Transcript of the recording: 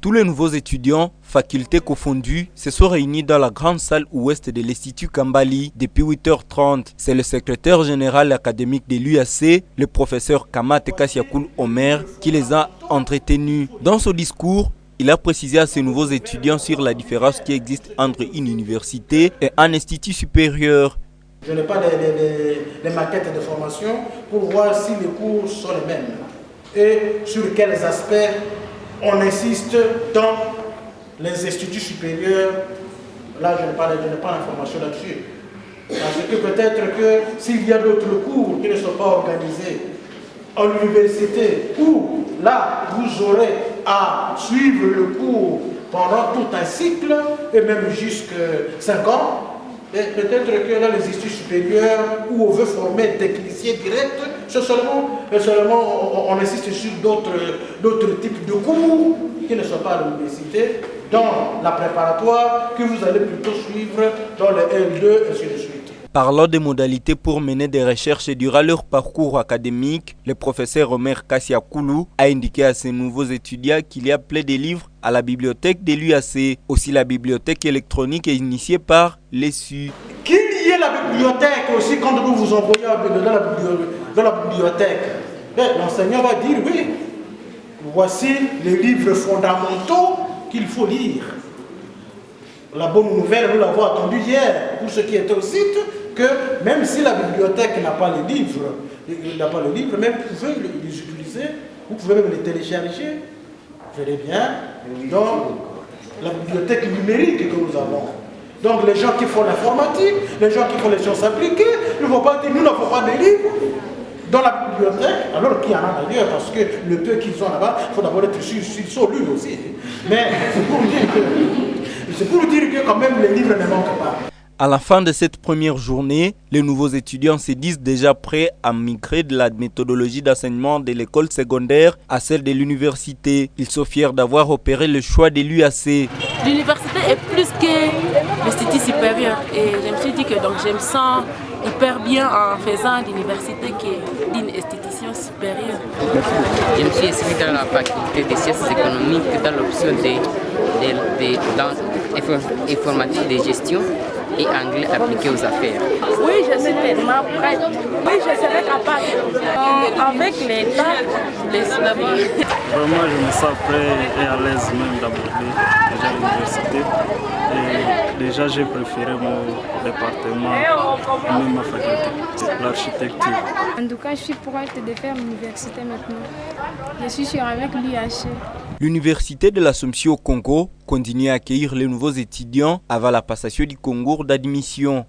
Tous les nouveaux étudiants, facultés confondues, se sont réunis dans la grande salle ouest de l'Institut Kambali depuis 8h30. C'est le secrétaire général académique de l'UAC, le professeur Kamate Kassiakoul Omer, qui les a entretenus. Dans son discours, il a précisé à ces nouveaux étudiants sur la différence qui existe entre une université et un institut supérieur. Je n'ai pas les maquettes de formation pour voir si les cours sont les mêmes et sur quels aspects on insiste dans les instituts supérieurs. Là, je n'ai pas l'information là-dessus. Parce que peut-être que s'il y a d'autres cours qui ne sont pas organisés à l'université, où là, vous aurez à suivre le cours pendant tout un cycle, et même jusqu'à 5 ans, et peut-être que là, les instituts supérieurs, où on veut former techniciens directs, seulement on insiste sur d'autres types de cours qui ne sont pas à l'université, dans la préparatoire, que vous allez plutôt suivre dans le L2, et ainsi de suite. Parlant des modalités pour mener des recherches durant leur parcours académique, le professeur Omer Kassiakoulou a indiqué à ses nouveaux étudiants qu'il y a plein de livres à la bibliothèque de l'UAC. Aussi, la bibliothèque électronique est initiée par l'ESU. Qu'il y ait la bibliothèque aussi, quand vous vous envoyez dans la bibliothèque, l'enseignant va dire oui, voici les livres fondamentaux qu'il faut lire. La bonne nouvelle, nous l'avons attendu hier, pour ceux qui étaient au site, que même si la bibliothèque n'a pas les livres, mais vous pouvez les utiliser, vous pouvez même les télécharger, verrez bien, dans la bibliothèque numérique que nous avons. Donc les gens qui font l'informatique, les gens qui font les sciences appliquées, ne vont pas dire nous n'avons pas de livres dans la bibliothèque, alors qu'il y en a d'ailleurs, parce que le peu qu'ils ont là-bas, il faut d'abord être sûr s'ils sont lus aussi. Mais c'est pour dire que quand même les livres ne manquent pas. À la fin de cette première journée, les nouveaux étudiants se disent déjà prêts à migrer de la méthodologie d'enseignement de l'école secondaire à celle de l'université. Ils sont fiers d'avoir opéré le choix de l'UAC. L'université est plus que l'institut supérieur et je me suis dit que donc je me sens hyper bien en faisant l'université qui est une institution supérieure. Je me suis inscrit dans la faculté des sciences économiques dans l'option d'informatique de gestion et anglais appliqué aux affaires. Oui, je suis tellement prête. Oui, je serai capable. Avec l'État, Vraiment, je me sens prêt et à l'aise même d'aborder déjà l'université. Et déjà, j'ai préféré mon département, même ma faculté, l'architecture. En tout cas, je suis prête de faire l'université maintenant. Je suis sûre avec l'UAC. L'université de l'Assomption au Congo continue à accueillir les nouveaux étudiants avant la passation du concours d'admission.